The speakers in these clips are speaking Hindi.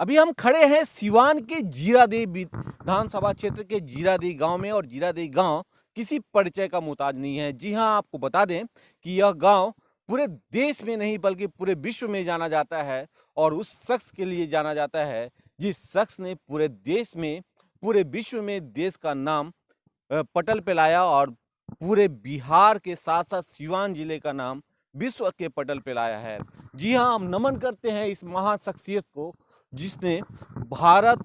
अभी हम खड़े हैं सिवान के जीरादेई विधानसभा क्षेत्र के जीरादेई गांव में और जीरादेई गांव किसी परिचय का मोहताज नहीं है। जी हां, आपको बता दें कि यह गांव पूरे देश में नहीं बल्कि पूरे विश्व में जाना जाता है और उस शख्स के लिए जाना जाता है जिस शख्स ने पूरे देश में पूरे विश्व में देश का नाम पटल पे लाया और पूरे बिहार के साथ साथ सिवान जिले का नाम विश्व के पटल पे लाया है। जी हाँ, हम नमन करते हैं इस महान शख्सियत को जिसने भारत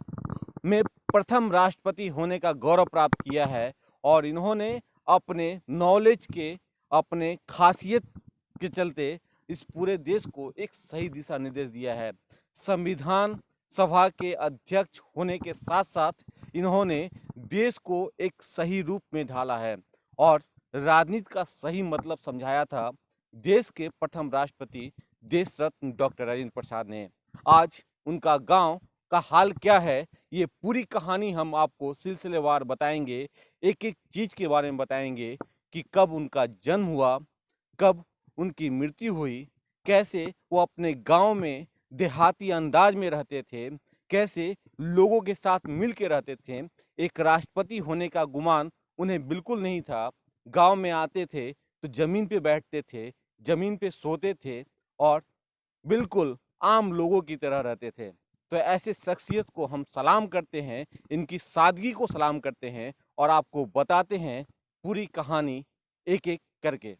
में प्रथम राष्ट्रपति होने का गौरव प्राप्त किया है और इन्होंने अपने नॉलेज के अपने खासियत के चलते इस पूरे देश को एक सही दिशा निर्देश दिया है। संविधान सभा के अध्यक्ष होने के साथ साथ इन्होंने देश को एक सही रूप में ढाला है और राजनीति का सही मतलब समझाया था देश के प्रथम राष्ट्रपति देश रत्न डॉक्टर राजेंद्र प्रसाद ने। आज उनका गांव का हाल क्या है, ये पूरी कहानी हम आपको सिलसिलेवार बताएंगे। एक एक चीज के बारे में बताएंगे कि कब उनका जन्म हुआ, कब उनकी मृत्यु हुई, कैसे वो अपने गांव में देहाती अंदाज में रहते थे, कैसे लोगों के साथ मिल के रहते थे। एक राष्ट्रपति होने का गुमान उन्हें बिल्कुल नहीं था। गांव में आते थे तो जमीन पे बैठते थे, जमीन पे सोते थे और बिल्कुल आम लोगों की तरह रहते थे। तो ऐसे शख्सियत को हम सलाम करते हैं, इनकी सादगी को सलाम करते हैं और आपको बताते हैं पूरी कहानी एक एक करके।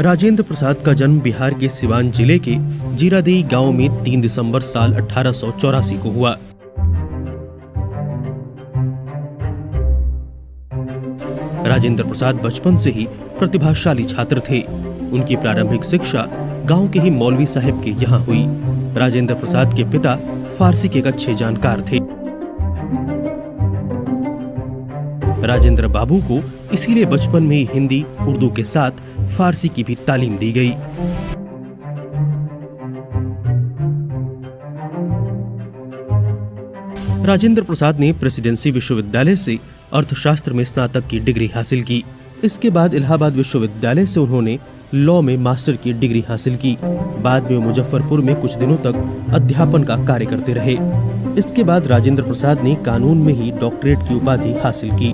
राजेंद्र प्रसाद का जन्म बिहार के सिवान जिले के जीरादेई गांव में 3 दिसंबर साल 1884 को हुआ। राजेंद्र प्रसाद बचपन से ही प्रतिभाशाली छात्र थे। उनकी प्रारंभिक शिक्षा गांव के ही मौलवी साहब के यहाँ हुई। राजेंद्र प्रसाद के पिता फारसी के एक अच्छे जानकार थे। राजेंद्र बाबू को इसीलिए बचपन में ही हिंदी उर्दू के साथ फारसी की भी तालीम दी गई। राजेंद्र प्रसाद ने प्रेसिडेंसी विश्वविद्यालय से अर्थशास्त्र में स्नातक की डिग्री हासिल की। इसके बाद इलाहाबाद विश्वविद्यालय से उन्होंने लॉ में मास्टर की डिग्री हासिल की। बाद में मुजफ्फरपुर में कुछ दिनों तक अध्यापन का कार्य करते रहे। इसके बाद राजेंद्र प्रसाद ने कानून में ही डॉक्टरेट की उपाधि हासिल की।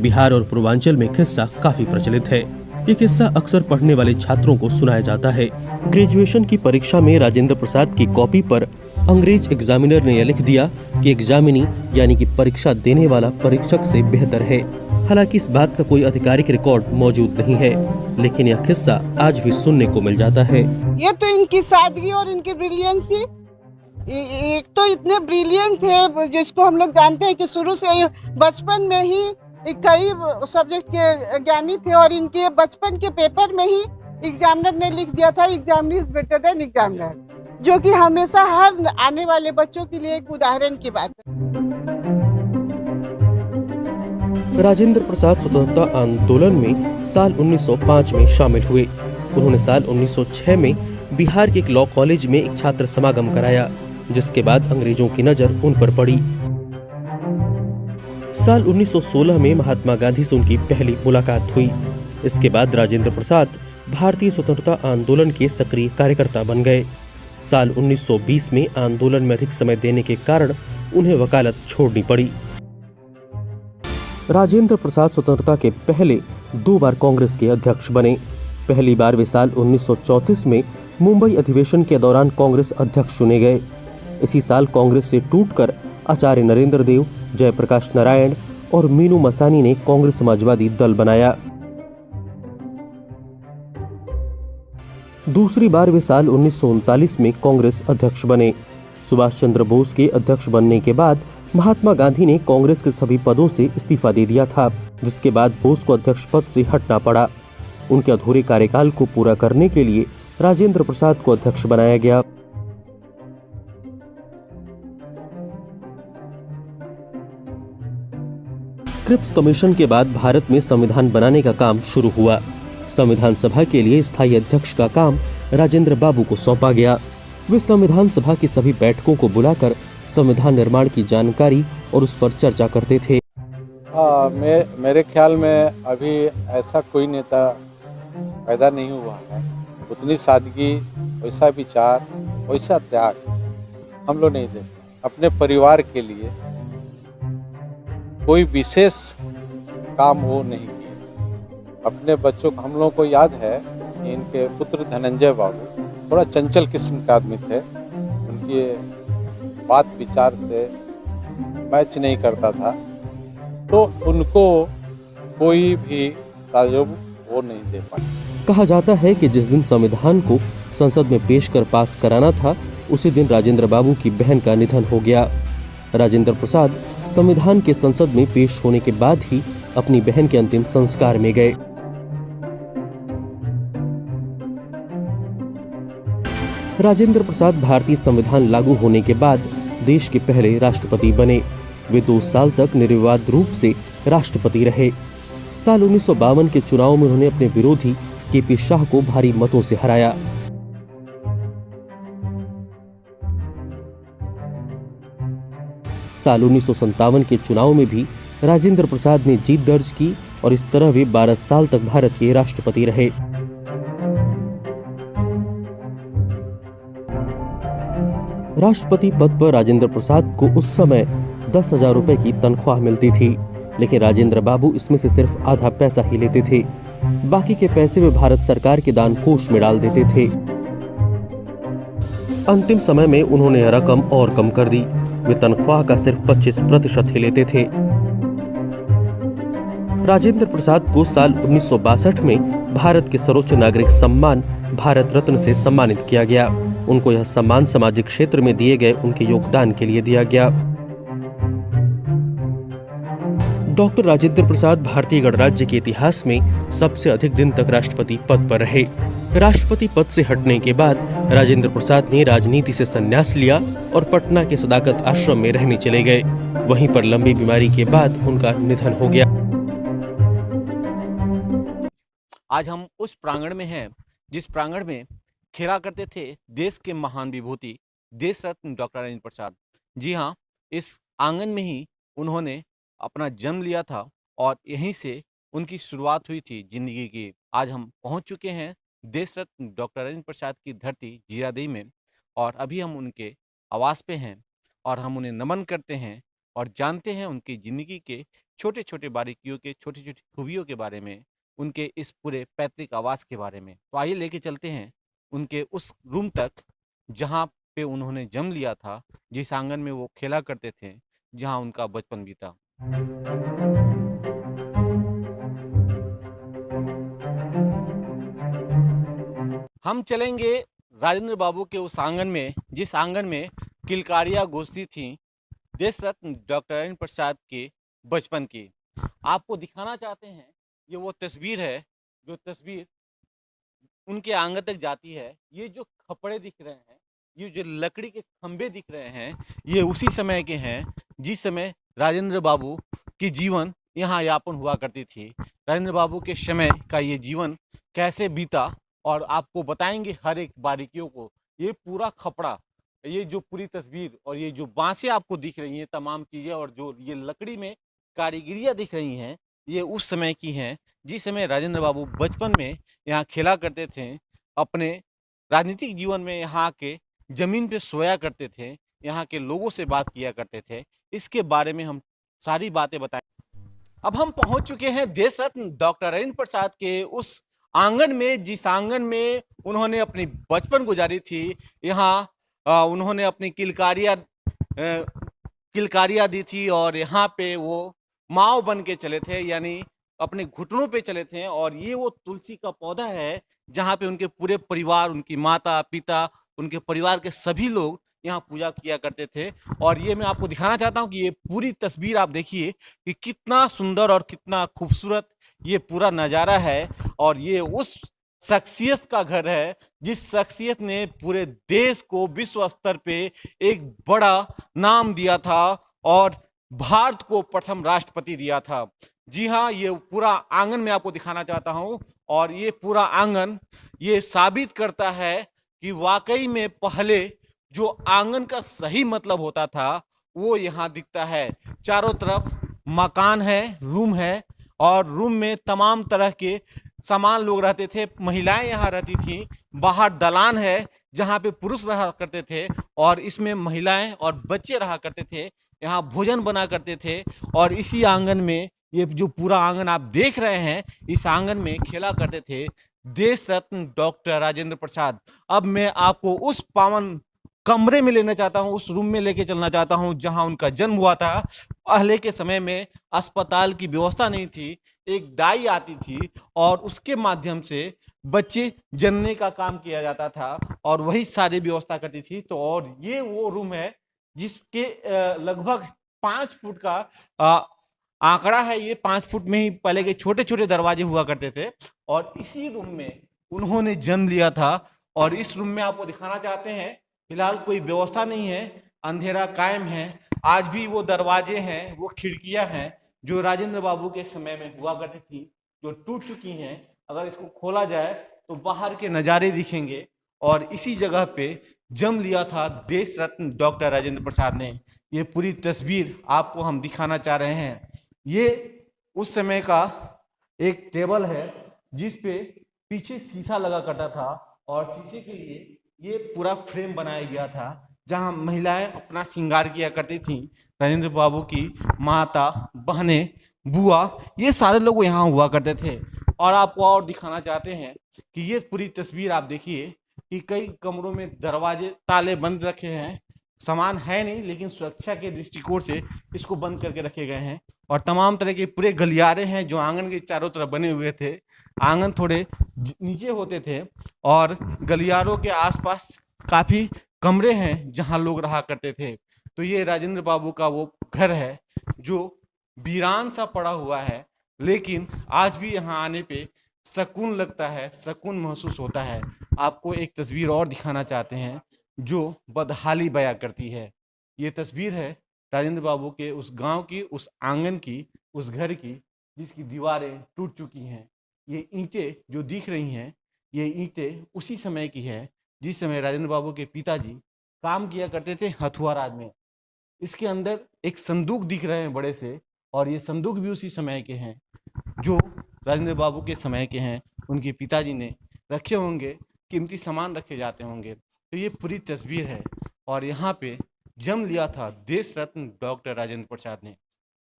बिहार और पूर्वांचल में किस्सा काफी प्रचलित है। ये किस्सा अक्सर पढ़ने वाले छात्रों को सुनाया जाता है। ग्रेजुएशन की परीक्षा में राजेंद्र प्रसाद की कॉपी पर अंग्रेज एग्जामिनर ने यह लिख दिया कि एग्जामिनी यानी कि परीक्षा देने वाला परीक्षक से बेहतर है। हालांकि इस बात का कोई आधिकारिक रिकॉर्ड मौजूद नहीं है, लेकिन यह किस्सा आज भी सुनने को मिल जाता है। ये तो इनकी सादगी और इनकी ब्रिलियंसी, एक तो इतने ब्रिलियंट थे जिसको हम लोग जानते हैं कि शुरू से बचपन में ही कई सब्जेक्ट के ज्ञानी थे और इनके बचपन के पेपर में ही एग्जामिनर ने लिख दिया था examiner is better than examiner, जो कि हमेशा हर आने वाले बच्चों के लिए एक उदाहरण की बात है। राजेंद्र प्रसाद स्वतंत्रता आंदोलन में साल 1905 में शामिल हुए। उन्होंने साल 1906 में बिहार के एक लॉ कॉलेज में एक छात्र समागम कराया, जिसके बाद अंग्रेजों की नजर उन पर पड़ी। साल 1916 में महात्मा गांधी से उनकी पहली मुलाकात हुई। इसके बाद राजेंद्र प्रसाद भारतीय स्वतंत्रता आंदोलन के सक्रिय कार्यकर्ता बन गए। साल 1920 में आंदोलन में अधिक समय देने के कारण उन्हें वकालत छोड़नी पड़ी। राजेंद्र प्रसाद स्वतंत्रता के पहले 2 बार कांग्रेस के अध्यक्ष बने। पहली बार वे साल 1934 में मुंबई अधिवेशन के दौरान कांग्रेस अध्यक्ष चुने गए। इसी साल कांग्रेस से टूटकर आचार्य नरेंद्र देव, जयप्रकाश नारायण और मीनू मसानी ने कांग्रेस समाजवादी दल बनाया। दूसरी बार वे साल 1939 में कांग्रेस अध्यक्ष बने। सुभाष चंद्र बोस के अध्यक्ष बनने के बाद महात्मा गांधी ने कांग्रेस के सभी पदों से इस्तीफा दे दिया था, जिसके बाद बोस को अध्यक्ष पद से हटना पड़ा। उनके अधूरे कार्यकाल को पूरा करने के लिए राजेंद्र प्रसाद को अध्यक्ष बनाया गया। क्रिप्स कमीशन के बाद भारत में संविधान बनाने का काम शुरू हुआ। संविधान सभा के लिए स्थायी अध्यक्ष का काम राजेंद्र बाबू को सौंपा गया। वे संविधान सभा की सभी बैठकों को बुलाकर संविधान निर्माण की जानकारी और उस पर चर्चा करते थे। मेरे ख्याल में अभी ऐसा कोई नेता पैदा नहीं हुआ है। उतनी सादगी, वैसा विचार, वैसा त्याग हम लोग नहीं देते। अपने परिवार के लिए कोई विशेष काम वो नहीं किए। अपने बच्चों को हम लोगों को याद है कि इनके पुत्र धनंजय बाबू थोड़ा चंचल किस्म के आदमी थे। उनके बात विचार से मैच नहीं करता था, तो उनको कोई भी ताजुब वो नहीं दे पाए। कहा जाता है कि जिस दिन संविधान को संसद में पेश कर पास कराना था, उसी दिन राजेंद्र बाबू की बहन का निधन हो गया। राजेंद्र प्रसाद संविधान के संसद में पेश होने के बाद ही अपनी बहन के अंतिम संस्कार में गए। राजेंद्र प्रसाद भारतीय संविधान लागू होने के बाद देश के पहले राष्ट्रपति बने। वे 2 साल तक निर्विवाद रूप से राष्ट्रपति रहे। साल 1952 के चुनाव में उन्होंने अपने विरोधी केपी शाह को भारी मतों से हराया। साल 1957 के चुनाव में भी राजेंद्र प्रसाद ने जीत दर्ज की और इस तरह वे 12 साल तक भारत के राष्ट्रपति रहे। राष्ट्रपति पद पर राजेंद्र प्रसाद को उस समय 10,000 रुपए की तनख्वाह मिलती थी, लेकिन राजेंद्र बाबू इसमें से सिर्फ आधा पैसा ही लेते थे। बाकी के पैसे वे भारत सरकार के दान कोष में डाल देते थे। अंतिम समय में उन्होंने यह रकम और कम कर दी। वे तनख्वाह का सिर्फ 25% ही लेते थे। राजेंद्र प्रसाद को साल 1962 में भारत के सर्वोच्च नागरिक सम्मान भारत रत्न से सम्मानित किया गया। उनको यह सम्मान सामाजिक क्षेत्र में दिए गए उनके योगदान के लिए दिया गया। डॉक्टर राजेंद्र प्रसाद भारतीय गणराज्य के इतिहास में सबसे अधिक दिन तक राष्ट्रपति पद पर रहे। राष्ट्रपति पद से हटने के बाद राजेंद्र प्रसाद ने राजनीति से संन्यास लिया और पटना के सदाकत आश्रम में रहने चले गए। वहीं पर लंबी बीमारी के बाद उनका निधन हो गया। आज हम उस प्रांगण में हैं जिस प्रांगण में खेला करते थे देश के महान विभूति देश रत्न डॉक्टर राजेंद्र प्रसाद। जी हाँ, इस आंगन में ही उन्होंने अपना जन्म लिया था और यहीं से उनकी शुरुआत हुई थी जिंदगी की। आज हम पहुंच चुके हैं देश रत्न डॉक्टर राजेंद्र प्रसाद की धरती जीरादेई में और अभी हम उनके आवास पे हैं और हम उन्हें नमन करते हैं और जानते हैं उनकी ज़िंदगी के छोटे छोटे बारीकियों के छोटी छोटी खूबियों के बारे में, उनके इस पूरे पैतृक आवास के बारे में। तो आइए लेके चलते हैं उनके उस रूम तक जहाँ पे उन्होंने जन्म लिया था, जिस आंगन में वो खेला करते थे, जहाँ उनका बचपन बीता। हम चलेंगे राजेंद्र बाबू के उस आंगन में जिस आंगन में किलकारियाँ गूंजती थी देश रत्न डॉक्टर राजेंद्र प्रसाद के बचपन की। आपको दिखाना चाहते हैं, ये वो तस्वीर है जो तस्वीर उनके आंगन तक जाती है। ये जो खपड़े दिख रहे हैं, ये जो लकड़ी के खंबे दिख रहे हैं, ये उसी समय के हैं जिस समय राजेंद्र बाबू की जीवन यहाँ यापन हुआ करती थी। राजेंद्र बाबू के समय का ये जीवन कैसे बीता और आपको बताएंगे हर एक बारीकियों को। ये पूरा खपड़ा, ये जो पूरी तस्वीर और ये जो बांसें आपको दिख रही हैं, तमाम चीज़ें और जो ये लकड़ी में कारीगरियाँ दिख रही हैं, ये उस समय की हैं जिस समय राजेंद्र बाबू बचपन में यहाँ खेला करते थे। अपने राजनीतिक जीवन में यहाँ के ज़मीन पे सोया करते थे, यहाँ के लोगों से बात किया करते थे। इसके बारे में हम सारी बातें बताएं। अब हम पहुंच चुके हैं देश रत्न डॉक्टर राजेंद्र प्रसाद के उस आंगन में जिस आंगन में उन्होंने अपनी बचपन गुजारी थी। यहाँ उन्होंने अपनी किलकारियाँ दी थी और यहाँ पे वो माव बन के चले थे, यानी अपने घुटनों पे चले थे। और ये वो तुलसी का पौधा है जहाँ पे उनके पूरे परिवार, उनकी माता पिता, उनके परिवार के सभी लोग यहाँ पूजा किया करते थे। और ये मैं आपको दिखाना चाहता हूँ कि ये पूरी तस्वीर आप देखिए कि कितना सुंदर और कितना खूबसूरत ये पूरा नज़ारा है। और ये उस शख्सियत का घर है जिस शख्सियत ने पूरे देश को विश्व स्तर पे एक बड़ा नाम दिया था और भारत को प्रथम राष्ट्रपति दिया था। जी हाँ, ये पूरा आंगन मैं आपको दिखाना चाहता हूँ और ये पूरा आंगन ये साबित करता है कि वाकई में पहले जो आंगन का सही मतलब होता था वो यहाँ दिखता है। चारों तरफ मकान है, रूम है और रूम में तमाम तरह के सामान लोग रहते थे। महिलाएं यहाँ रहती थीं। बाहर दलान है जहाँ पे पुरुष रहा करते थे और इसमें महिलाएं और बच्चे रहा करते थे। यहाँ भोजन बना करते थे और इसी आंगन में, ये जो पूरा आंगन आप देख रहे हैं, इस आंगन में खेला करते थे देश रत्न डॉक्टर राजेंद्र प्रसाद। अब मैं आपको उस पावन कमरे में लेना चाहता हूं, उस रूम में लेके चलना चाहता हूं जहां उनका जन्म हुआ था। पहले के समय में अस्पताल की व्यवस्था नहीं थी, एक दाई आती थी और उसके माध्यम से बच्चे जनने का काम किया जाता था और वही सारी व्यवस्था करती थी। तो और ये वो रूम है जिसके लगभग 5 फुट का आंकड़ा है। ये 5 फुट में ही पहले के छोटे छोटे दरवाजे हुआ करते थे और इसी रूम में उन्होंने जन्म लिया था। और इस रूम में आपको दिखाना चाहते हैं, फिलहाल कोई व्यवस्था नहीं है, अंधेरा कायम है। आज भी वो दरवाजे हैं, वो खिड़कियां हैं जो राजेंद्र बाबू के समय में हुआ करती थी, जो टूट चुकी हैं। अगर इसको खोला जाए तो बाहर के नज़ारे दिखेंगे और इसी जगह पे जन्म लिया था देश रत्न डॉक्टर राजेंद्र प्रसाद ने। ये पूरी तस्वीर आपको हम दिखाना चाह रहे हैं। ये उस समय का एक टेबल है जिस पे पीछे शीशा लगा करता था और शीशे के लिए ये पूरा फ्रेम बनाया गया था जहां महिलाएं अपना श्रृंगार किया करती थीं। राजेंद्र बाबू की माता, बहनें, बुआ, ये सारे लोग यहाँ हुआ करते थे। और आपको और दिखाना चाहते हैं कि ये पूरी तस्वीर आप देखिए कि कई कमरों में दरवाजे ताले बंद रखे हैं। सामान है नहीं, लेकिन सुरक्षा के दृष्टिकोण से इसको बंद करके रखे गए हैं। और तमाम तरह के पूरे गलियारे हैं जो आंगन के चारों तरफ बने हुए थे। आंगन थोड़े नीचे होते थे और गलियारों के आसपास काफ़ी कमरे हैं जहां लोग रहा करते थे। तो ये राजेंद्र बाबू का वो घर है जो वीरान सा पड़ा हुआ है, लेकिन आज भी यहाँ आने पे सुकून लगता है, सुकून महसूस होता है। आपको एक तस्वीर और दिखाना चाहते हैं जो बदहाली बयां करती है। ये तस्वीर है राजेंद्र बाबू के उस गांव की, उस आंगन की, उस घर की जिसकी दीवारें टूट चुकी हैं। ये ईंटें जो दिख रही हैं, ये ईंटें उसी समय की है जिस समय राजेंद्र बाबू के पिताजी काम किया करते थे हथुआ राज में। इसके अंदर एक संदूक दिख रहे हैं बड़े से, और ये संदूक भी उसी समय के हैं जो राजेंद्र बाबू के समय के हैं। उनके पिताजी ने रखे होंगे, कीमती सामान रखे जाते होंगे। तो ये पूरी तस्वीर है और यहाँ पे जन्म लिया था देश रत्न डॉक्टर राजेंद्र प्रसाद ने।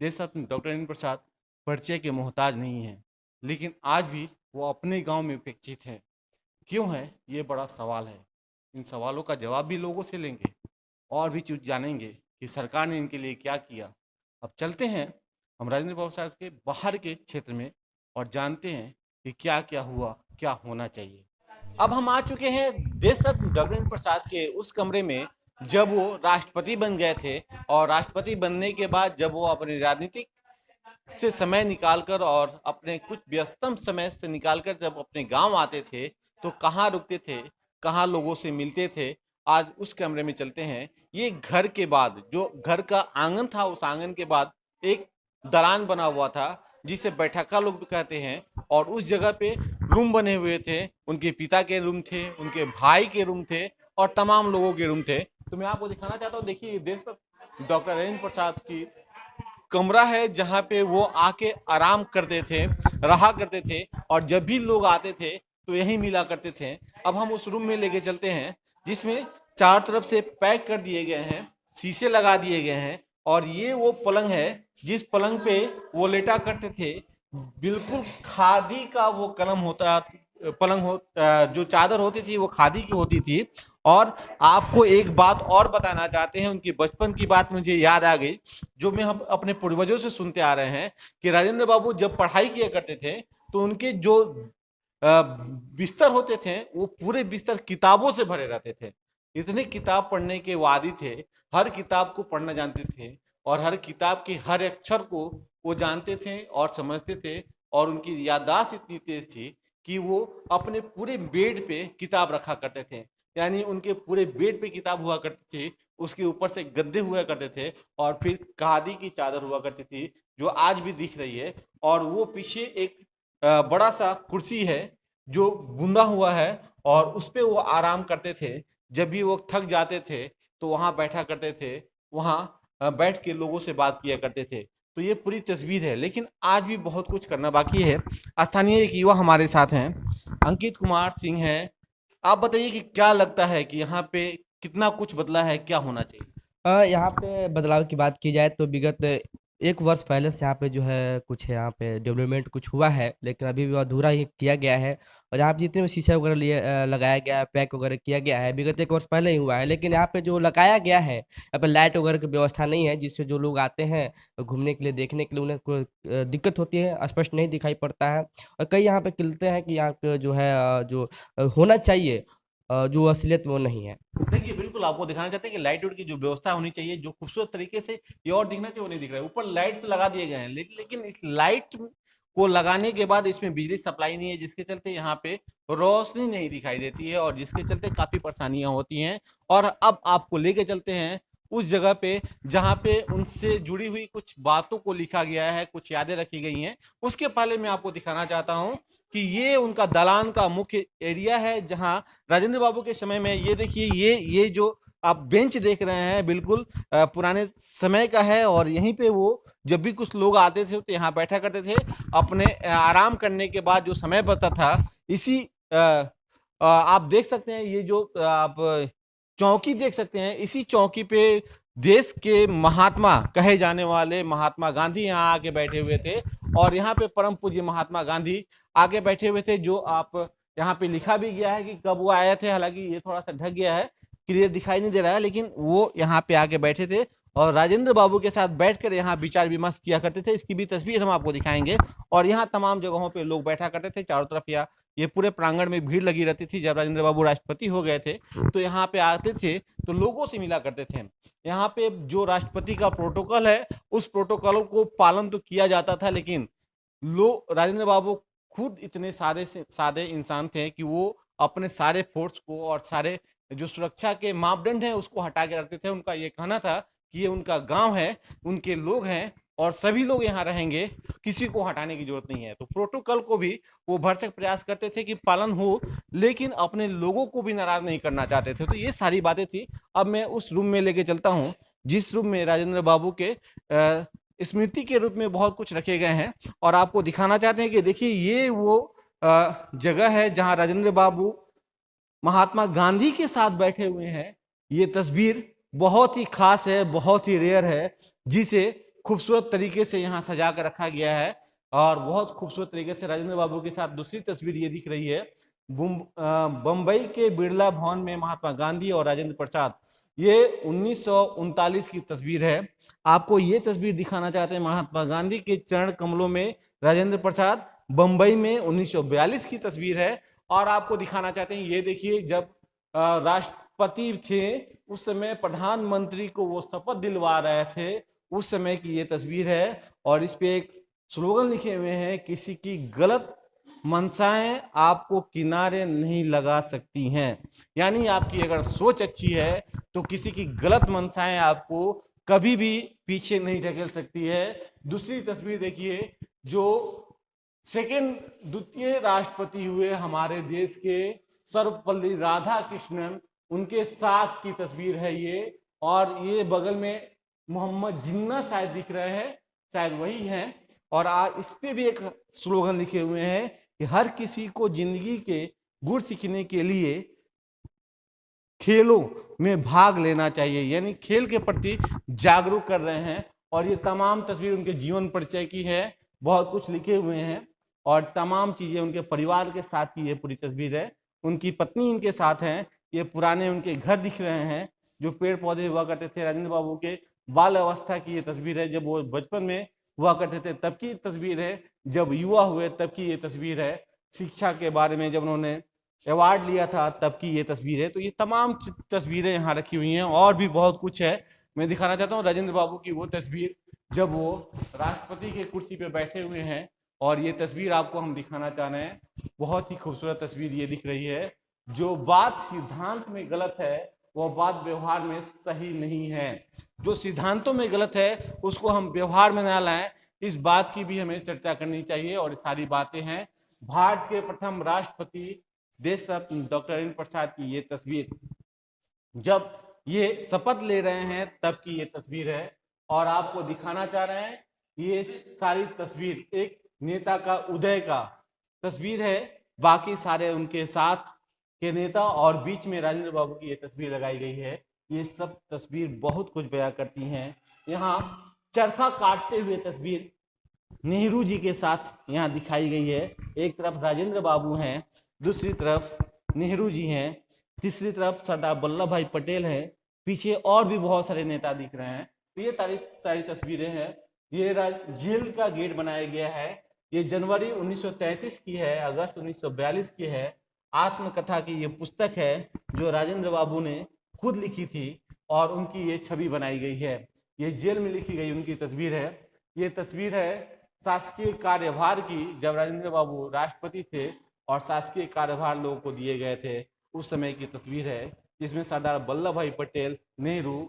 देश रत्न डॉक्टर राजेंद्र प्रसाद परिचय के मोहताज नहीं है, लेकिन आज भी वो अपने गांव में उपेक्षित है। क्यों है, ये बड़ा सवाल है। इन सवालों का जवाब भी लोगों से लेंगे और भी चीज जानेंगे कि सरकार ने इनके लिए क्या किया। अब चलते हैं हम राजेंद्र प्रसाद के बाहर के क्षेत्र में और जानते हैं कि क्या क्या हुआ, क्या होना चाहिए। अब हम आ चुके हैं देश रत्न डॉक्टर राजेंद्र प्रसाद के उस कमरे में जब वो राष्ट्रपति बन गए थे। और राष्ट्रपति बनने के बाद जब वो अपने राजनीतिक से समय निकालकर और अपने कुछ व्यस्तम समय से निकालकर जब अपने गांव आते थे तो कहाँ रुकते थे, कहाँ लोगों से मिलते थे, आज उस कमरे में चलते हैं। ये घर के बाद जो घर का आंगन था, उस आंगन के बाद एक दलान बना हुआ था जिसे बैठका लोग भी कहते हैं। और उस जगह पे रूम बने हुए थे, उनके पिता के रूम थे, उनके भाई के रूम थे और तमाम लोगों के रूम थे। तो मैं आपको दिखाना चाहता हूँ, देखिए देश डॉक्टर राजेंद्र प्रसाद की कमरा है जहाँ पे वो आके आराम करते थे, रहा करते थे और जब भी लोग आते थे तो यहीं मिला करते थे। अब हम उस रूम में लेके चलते हैं जिसमें चार तरफ से पैक कर दिए गए हैं, शीशे लगा दिए गए हैं। और ये वो पलंग है जिस पलंग पे वो लेटा करते थे। बिल्कुल खादी का वो कलम होता, पलंग हो, जो चादर होती थी वो खादी की होती थी। और आपको एक बात और बताना चाहते हैं, उनकी बचपन की बात मुझे याद आ गई जो मैं हम अपने पूर्वजों से सुनते आ रहे हैं कि राजेंद्र बाबू जब पढ़ाई किया करते थे तो उनके जो बिस्तर होते थे वो पूरे बिस्तर किताबों से भरे रहते थे। इतने किताब पढ़ने के वो आदी थे, हर किताब को पढ़ना जानते थे और हर किताब के हर अक्षर को वो जानते थे और समझते थे। और उनकी याददाश्त इतनी तेज थी कि वो अपने पूरे बेड पे किताब रखा करते थे, यानी उनके पूरे बेड पे किताब हुआ करती थी, उसके ऊपर से गद्दे हुआ करते थे और फिर खादी की चादर हुआ करती थी जो आज भी दिख रही है। और वो पीछे एक बड़ा सा कुर्सी है जो बुंदा हुआ है और उस पे वो आराम करते थे। जब भी वो थक जाते थे तो वहाँ बैठा करते थे, वहाँ बैठ के लोगों से बात किया करते थे। तो ये पूरी तस्वीर है, लेकिन आज भी बहुत कुछ करना बाकी है। स्थानीय एक युवा हमारे साथ हैं, अंकित कुमार सिंह हैं। आप बताइए कि क्या लगता है कि यहाँ पे कितना कुछ बदला है, क्या होना चाहिए? यहाँ पे बदलाव की बात की जाए तो विगत 1 वर्ष पहले से यहाँ पे जो है कुछ यहाँ पे डेवलपमेंट कुछ हुआ है, लेकिन अभी भी अधूरा ही किया गया है। और यहाँ पे जितने भी शीशे वगैरह लगाया गया है, पैक वगैरह किया गया है, विगत 1 वर्ष पहले ही हुआ है। लेकिन यहाँ पे जो लगाया गया है, यहाँ पे लाइट वगैरह की व्यवस्था नहीं है, जिससे जो लोग आते हैं घूमने के लिए, देखने के लिए, उन्हें कोई दिक्कत होती है, स्पष्ट नहीं दिखाई पड़ता है। और कई यहाँ पे किलते हैं कि यहाँ पे जो है होना चाहिए, जो असलियत में वो नहीं है। देखिए, बिल्कुल आपको दिखाना चाहते हैं कि लाइट वाइट की जो व्यवस्था होनी चाहिए, जो खूबसूरत तरीके से ये और दिखना चाहिए, वो नहीं दिख रहा है। ऊपर लाइट तो लगा दिए गए हैं, लेकिन इस लाइट को लगाने के बाद इसमें बिजली सप्लाई नहीं है, जिसके चलते यहाँ पे रोशनी नहीं दिखाई देती है और जिसके चलते काफी परेशानियां होती हैं। और अब आपको लेके चलते हैं उस जगह पे जहाँ पे उनसे जुड़ी हुई कुछ बातों को लिखा गया है, कुछ यादें रखी गई हैं। उसके पहले मैं आपको दिखाना चाहता हूँ कि ये उनका दलान का मुख्य एरिया है, जहाँ राजेंद्र बाबू के समय में ये देखिए, ये जो आप बेंच देख रहे हैं बिल्कुल पुराने समय का है। और यहीं पे वो जब भी कुछ लोग आते थे तो यहाँ बैठा करते थे, अपने आराम करने के बाद जो समय बचता था इसी आप देख सकते हैं, ये जो आप चौकी देख सकते हैं, इसी चौकी पे देश के महात्मा कहे जाने वाले महात्मा गांधी यहाँ आके बैठे हुए थे। और यहाँ पे परम पूज्य महात्मा गांधी आके बैठे हुए थे, जो आप यहाँ पे लिखा भी गया है कि कब वो आए थे। हालांकि ये थोड़ा सा ढक गया है, क्लियर दिखाई नहीं दे रहा है, लेकिन वो यहाँ पे आके बैठे थे और राजेंद्र बाबू के साथ बैठकर यहाँ विचार विमर्श किया करते थे। इसकी भी तस्वीर हम आपको दिखाएंगे। और यहाँ तमाम जगहों पे लोग बैठा करते थे, चारों तरफ या ये पूरे प्रांगण में भीड़ लगी रहती थी। जब राजेंद्र बाबू राष्ट्रपति हो गए थे तो यहाँ पे आते थे तो लोगों से मिला करते थे। यहाँ पे जो राष्ट्रपति का प्रोटोकॉल है, उस प्रोटोकॉल को पालन तो किया जाता था, लेकिन राजेंद्र बाबू खुद इतने सादे इंसान थे कि वो अपने सारे फोर्स को और सारे जो सुरक्षा के मापदंड हैं उसको हटा के रखते थे। उनका ये कहना था कि ये उनका गांव है, उनके लोग हैं और सभी लोग यहाँ रहेंगे, किसी को हटाने की जरूरत नहीं है। तो प्रोटोकॉल को भी वो भरसक प्रयास करते थे कि पालन हो, लेकिन अपने लोगों को भी नाराज नहीं करना चाहते थे। तो ये सारी बातें थी। अब मैं उस रूम में लेके चलता हूँ जिस रूम में राजेंद्र बाबू के स्मृति के रूप में बहुत कुछ रखे गए हैं, और आपको दिखाना चाहते हैं कि देखिए ये वो जगह है जहाँ राजेंद्र बाबू महात्मा गांधी के साथ बैठे हुए हैं। ये तस्वीर बहुत ही खास है, बहुत ही रेयर है, जिसे खूबसूरत तरीके से यहाँ सजा कर रखा गया है। और बहुत खूबसूरत तरीके से राजेंद्र बाबू के साथ दूसरी तस्वीर ये दिख रही है, बम्बई के बिरला भवन में महात्मा गांधी और राजेंद्र प्रसाद। ये 1939 की तस्वीर है। आपको ये तस्वीर दिखाना चाहते हैं महात्मा गांधी के चरण कमलों में राजेंद्र प्रसाद। बम्बई में 1942 की तस्वीर है। और आपको दिखाना चाहते हैं, ये देखिए, जब राष्ट्रपति थे उस समय प्रधानमंत्री को वो शपथ दिलवा रहे थे, उस समय की ये तस्वीर है। और इस पे एक स्लोगन लिखे हुए हैं, किसी की गलत मनसाएं आपको किनारे नहीं लगा सकती हैं। यानी आपकी अगर सोच अच्छी है तो किसी की गलत मनसाएं आपको कभी भी पीछे नहीं ढकेल सकती है। दूसरी तस्वीर देखिए, जो द्वितीय राष्ट्रपति हुए हमारे देश के सर्वपल्ली राधाकृष्णन, उनके साथ की तस्वीर है ये। और ये बगल में मोहम्मद जिन्ना शायद दिख रहे हैं, शायद वही हैं। और इस पे भी एक स्लोगन लिखे हुए हैं कि हर किसी को जिंदगी के गुर सीखने के लिए खेलों में भाग लेना चाहिए, यानी खेल के प्रति जागरूक कर रहे हैं। और ये तमाम तस्वीर उनके जीवन परिचय की है, बहुत कुछ लिखे हुए हैं और तमाम चीजें उनके परिवार के साथ की ये पूरी तस्वीर है। उनकी पत्नी इनके साथ हैं। ये पुराने उनके घर दिख रहे हैं, जो पेड़ पौधे हुआ करते थे। राजेंद्र बाबू के बाल अवस्था की ये तस्वीर है, जब वो बचपन में हुआ करते थे तब की तस्वीर है। जब युवा हुए तब की ये तस्वीर है। शिक्षा के बारे में जब उन्होंने अवार्ड लिया था तब की ये तस्वीर है। तो ये तमाम तस्वीरें यहाँ रखी हुई हैं और भी बहुत कुछ है। मैं दिखाना चाहता हूँ राजेंद्र बाबू की वो तस्वीर जब वो राष्ट्रपति के कुर्सी पे बैठे हुए हैं। और ये तस्वीर आपको हम दिखाना चाह रहे हैं, बहुत ही खूबसूरत तस्वीर ये दिख रही है। जो बात सिद्धांत में गलत है वो बात व्यवहार में सही नहीं है। जो सिद्धांतों में गलत है उसको हम व्यवहार में ना लाएं, इस बात की भी हमें चर्चा करनी चाहिए। और ये सारी बातें हैं। भारत के प्रथम राष्ट्रपति देश रत्न डॉक्टर राजेंद्र प्रसाद की ये तस्वीर, जब ये शपथ ले रहे हैं तब की ये तस्वीर है। और आपको दिखाना चाह रहे हैं ये सारी तस्वीर एक नेता का उदय का तस्वीर है। बाकी सारे उनके साथ के नेता और बीच में राजेंद्र बाबू की ये तस्वीर लगाई गई है। ये सब तस्वीर बहुत कुछ बयां करती हैं। यहाँ चरखा काटते हुए तस्वीर नेहरू जी के साथ यहाँ दिखाई गई है। एक तरफ राजेंद्र बाबू हैं, दूसरी तरफ नेहरू जी हैं, तीसरी तरफ सरदार वल्लभ भाई पटेल हैं, पीछे और भी बहुत सारे नेता दिख रहे हैं। तो ये सारी तस्वीरें हैं। ये जेल का गेट बनाया गया है। ये जनवरी 1933 की है, अगस्त 1942 की है। आत्मकथा की ये पुस्तक है जो राजेंद्र बाबू ने खुद लिखी थी और उनकी ये छवि बनाई गई है। ये जेल में लिखी गई उनकी तस्वीर है। ये तस्वीर है शासकीय कार्यभार की, जब राजेंद्र बाबू राष्ट्रपति थे और शासकीय कार्यभार लोगों को दिए गए थे उस समय की तस्वीर है, जिसमें सरदार वल्लभ भाई पटेल, नेहरू,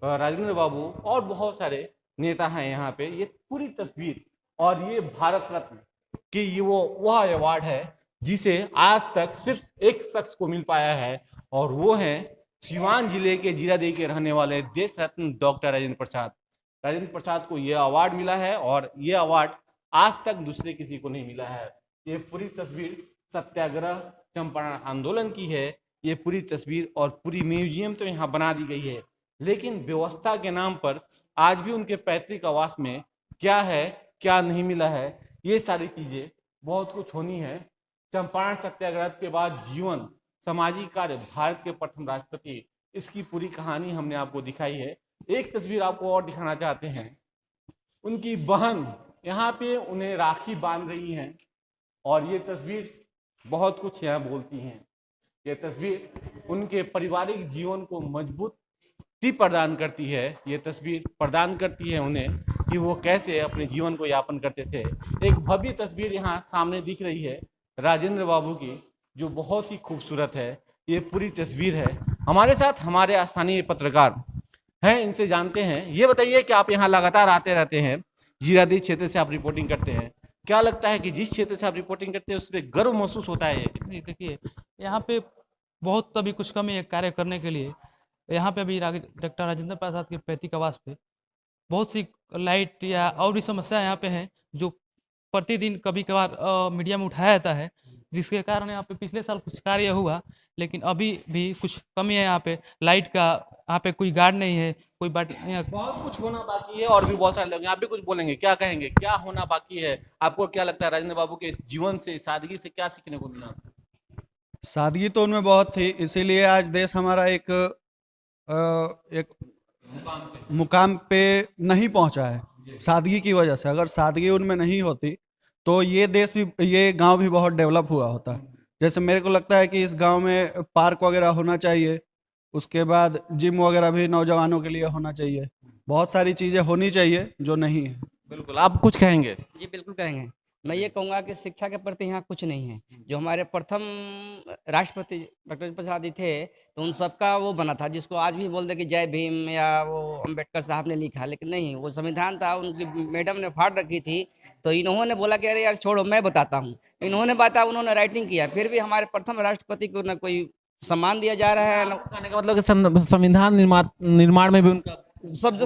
राजेंद्र बाबू और बहुत सारे नेता हैं यहाँ पे। ये पूरी तस्वीर और ये भारत रत्न की ये वह अवार्ड है जिसे आज तक सिर्फ एक शख्स को मिल पाया है और वो है सिवान जिले के जीरादेई के रहने वाले देश रत्न डॉक्टर राजेंद्र प्रसाद। राजेंद्र प्रसाद को यह अवार्ड मिला है और ये अवार्ड आज तक दूसरे किसी को नहीं मिला है। ये पूरी तस्वीर सत्याग्रह चंपारण आंदोलन की है। ये पूरी तस्वीर और पूरी म्यूजियम तो यहाँ बना दी गई है, लेकिन व्यवस्था के नाम पर आज भी उनके पैतृक आवास में क्या है क्या नहीं मिला है, ये सारी चीजें बहुत कुछ होनी है। चंपारण सत्याग्रह के बाद जीवन, सामाजिक कार्य, भारत के प्रथम राष्ट्रपति, इसकी पूरी कहानी हमने आपको दिखाई है। एक तस्वीर आपको और दिखाना चाहते हैं। उनकी बहन यहाँ पे उन्हें राखी बांध रही हैं और ये तस्वीर बहुत कुछ यहाँ बोलती हैं। ये तस्वीर उनके पारिवारिक जीवन को मजबूती प्रदान करती है। ये तस्वीर प्रदान करती है उन्हें कि वो कैसे अपने जीवन को यापन करते थे। एक भव्य तस्वीर यहाँ सामने दिख रही है राजेंद्र बाबू की, जो बहुत ही खूबसूरत है। ये पूरी तस्वीर है। हमारे साथ हमारे स्थानीय पत्रकार हैं, इनसे जानते हैं। ये बताइए कि आप यहाँ लगातार आते रहते हैं, जीरादेई क्षेत्र से आप रिपोर्टिंग करते हैं, क्या लगता है कि जिस क्षेत्र से आप रिपोर्टिंग करते हैं उस पर गर्व महसूस होता है? नहीं, देखिए यहाँ पे बहुत अभी कुछ कमी है कार्य करने के लिए। यहाँ पे अभी डॉक्टर राजेंद्र प्रसाद के पैतृक आवास पे बहुत सी लाइट या और भी समस्या यहाँ पे हैं जो प्रतिदिन कभी कभार मीडिया में उठाया जाता है, जिसके कारण यहाँ पे पिछले साल कुछ कार्य हुआ, लेकिन अभी भी कुछ कमी है। यहाँ पे लाइट का, यहाँ पे कोई गार्ड नहीं है, कोई बहुत कुछ होना बाकी है और भी बहुत सारे लोग यहाँ पे कुछ बोलेंगे। क्या कहेंगे, क्या होना बाकी है? आपको क्या लगता है राजेंद्र बाबू के इस जीवन से, सादगी से क्या सीखने को मिला? सादगी तो उनमें बहुत थी, इसीलिए आज देश हमारा एक मुकाम पे नहीं पहुंचा है, सादगी की वजह से। अगर सादगी उनमें नहीं होती तो ये देश भी, ये गांव भी बहुत डेवलप हुआ होता। जैसे मेरे को लगता है कि इस गांव में पार्क वगैरह होना चाहिए, उसके बाद जिम वगैरह भी नौजवानों के लिए होना चाहिए, बहुत सारी चीज़ें होनी चाहिए जो नहीं है। बिल्कुल, आप कुछ कहेंगे? जी बिल्कुल कहेंगे। मैं ये कहूँगा कि शिक्षा के प्रति यहाँ कुछ नहीं है। जो हमारे प्रथम राष्ट्रपति डॉक्टर प्रसाद जी थे, तो उन सबका वो बना था, जिसको आज भी बोल दे कि जय भीम या वो अम्बेडकर साहब ने लिखा, लेकिन नहीं, वो संविधान था, उनकी मैडम ने फाड़ रखी थी, तो इन्होंने बोला कि अरे यार छोड़ो मैं बताता हूँ। इन्होंने बताया, उन्होंने राइटिंग किया, फिर भी हमारे प्रथम राष्ट्रपति को न कोई सम्मान दिया जा रहा है। कहने का मतलब कि संविधान निर्माण में भी उनका सब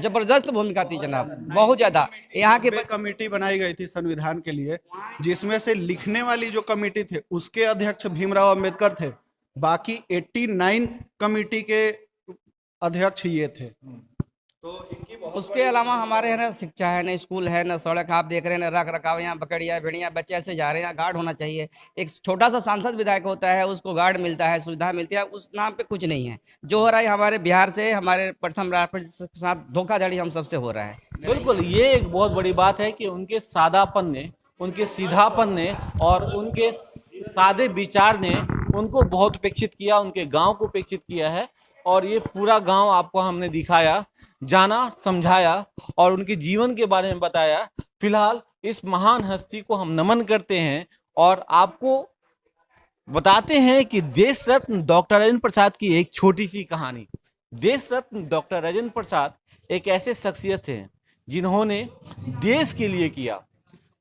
जबरदस्त भूमिका थी जनाब, बहुत ज्यादा। यहाँ की कमेटी बनाई गई थी संविधान के लिए, जिसमें से लिखने वाली जो कमेटी थे उसके अध्यक्ष भीमराव अंबेडकर थे, बाकी 89 कमेटी के अध्यक्ष ये थे। तो इनकी उसके अलावा हमारे यहाँ ना शिक्षा है, ना स्कूल है, ना सड़क आप देख रहे हैं, ना रख रखाव। यहाँ बकरियाँ भेड़ियाँ बच्चे ऐसे जा रहे हैं, गार्ड होना चाहिए। एक छोटा सा सांसद विधायक होता है, उसको गार्ड मिलता है, सुविधा मिलती है, उस नाम पे कुछ नहीं है। जो हो रहा है हमारे बिहार से, हमारे प्रथम राष्ट्रपति के साथ धोखाधड़ी हम सबसे हो रहा है। बिल्कुल, ये एक बहुत बड़ी बात है कि उनके सादापन ने, उनके सीधापन ने और उनके सादे विचार ने उनको बहुत उपेक्षित किया, उनके गांव को उपेक्षित किया है। और ये पूरा गांव आपको हमने दिखाया, जाना, समझाया और उनके जीवन के बारे में बताया। फिलहाल इस महान हस्ती को हम नमन करते हैं और आपको बताते हैं कि देश रत्न डॉक्टर राजेंद्र प्रसाद की एक छोटी सी कहानी। देश रत्न डॉक्टर राजेंद्र प्रसाद एक ऐसे शख्सियत हैं जिन्होंने देश के लिए किया।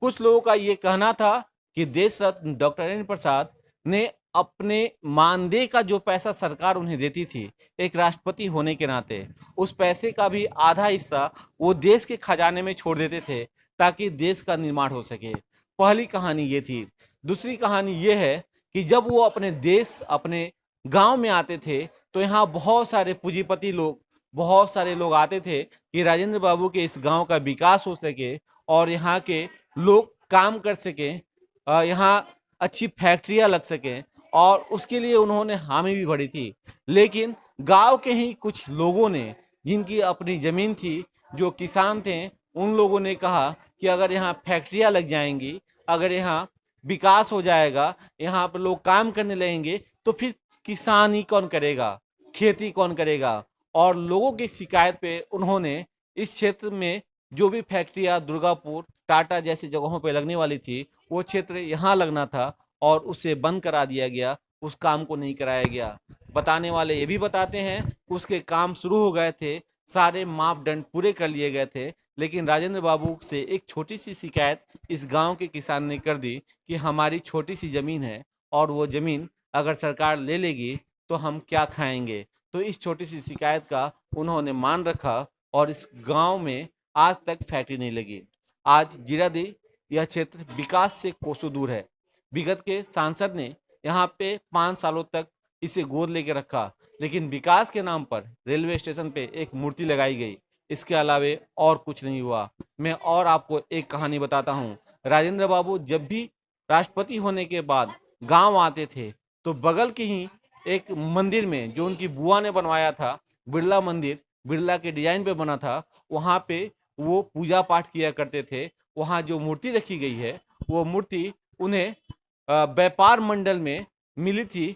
कुछ लोगों का ये कहना था कि देश रत्न डॉक्टर राजेंद्र प्रसाद ने अपने मानदेय का जो पैसा सरकार उन्हें देती थी एक राष्ट्रपति होने के नाते, उस पैसे का भी आधा हिस्सा वो देश के खजाने में छोड़ देते थे ताकि देश का निर्माण हो सके। पहली कहानी ये थी। दूसरी कहानी ये है कि जब वो अपने देश, अपने गांव में आते थे तो यहाँ बहुत सारे पूंजीपति लोग, बहुत सारे लोग आते थे कि राजेंद्र बाबू के इस गांव का विकास हो सके और यहाँ के लोग काम कर सकें, यहाँ अच्छी फैक्ट्रियाँ लग सकें, और उसके लिए उन्होंने हामी भी भरी थी। लेकिन गांव के ही कुछ लोगों ने, जिनकी अपनी ज़मीन थी, जो किसान थे, उन लोगों ने कहा कि अगर यहाँ फैक्ट्रियाँ लग जाएंगी, अगर यहाँ विकास हो जाएगा, यहाँ पर लोग काम करने लगेंगे, तो फिर किसानी कौन करेगा, खेती कौन करेगा। और लोगों की शिकायत पे उन्होंने इस क्षेत्र में जो भी फैक्ट्रियाँ दुर्गापुर, टाटा जैसी जगहों पे लगने वाली थी, वो क्षेत्र यहाँ लगना था और उसे बंद करा दिया गया, उस काम को नहीं कराया गया। बताने वाले ये भी बताते हैं उसके काम शुरू हो गए थे, सारे मापदंड पूरे कर लिए गए थे, लेकिन राजेंद्र बाबू से एक छोटी सी शिकायत इस गांव के किसान ने कर दी कि हमारी छोटी सी ज़मीन है और वो ज़मीन अगर सरकार ले लेगी तो हम क्या खाएंगे। तो इस छोटी सी शिकायत का उन्होंने मान रखा और इस गांव में आज तक फैक्ट्री नहीं लगी। आज जीरादेई यह क्षेत्र विकास से कोसों दूर है। विगत के सांसद ने यहाँ पे 5 सालों तक इसे गोद लेके रखा, लेकिन विकास के नाम पर रेलवे स्टेशन पे एक मूर्ति लगाई गई, इसके अलावे और कुछ नहीं हुआ। मैं और आपको एक कहानी बताता हूँ। राजेंद्र बाबू जब भी राष्ट्रपति होने के बाद गांव आते थे तो बगल के ही एक मंदिर में, जो उनकी बुआ ने बनवाया था, बिरला मंदिर, बिरला के डिजाइन पे बना था, वहाँ पे वो पूजा पाठ किया करते थे। वहाँ जो मूर्ति रखी गई है वो मूर्ति उन्हें व्यापार मंडल में मिली थी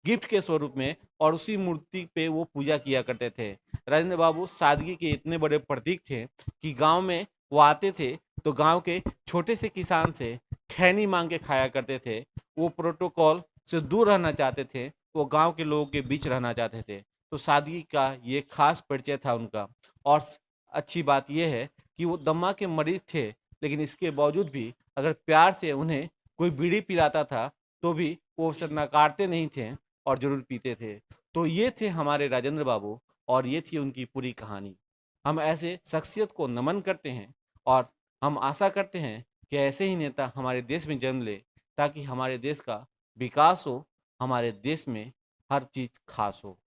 गिफ्ट के स्वरूप में, और उसी मूर्ति पे वो पूजा किया करते थे। राजेंद्र बाबू सादगी के इतने बड़े प्रतीक थे कि गांव में वो आते थे तो गांव के छोटे से किसान से खैनी मांग के खाया करते थे। वो प्रोटोकॉल से दूर रहना चाहते थे, वो गांव के लोगों के बीच रहना चाहते थे। तो सादगी का ये खास परिचय था उनका। और अच्छी बात यह है कि वो दमा के मरीज थे, लेकिन इसके बावजूद भी अगर प्यार से उन्हें कोई बीड़ी पिलाता था तो भी वो उसे नकारते नहीं थे और जरूर पीते थे। तो ये थे हमारे राजेंद्र बाबू और ये थी उनकी पूरी कहानी। हम ऐसे शख्सियत को नमन करते हैं और हम आशा करते हैं कि ऐसे ही नेता हमारे देश में जन्म ले, ताकि हमारे देश का विकास हो, हमारे देश में हर चीज़ खास हो।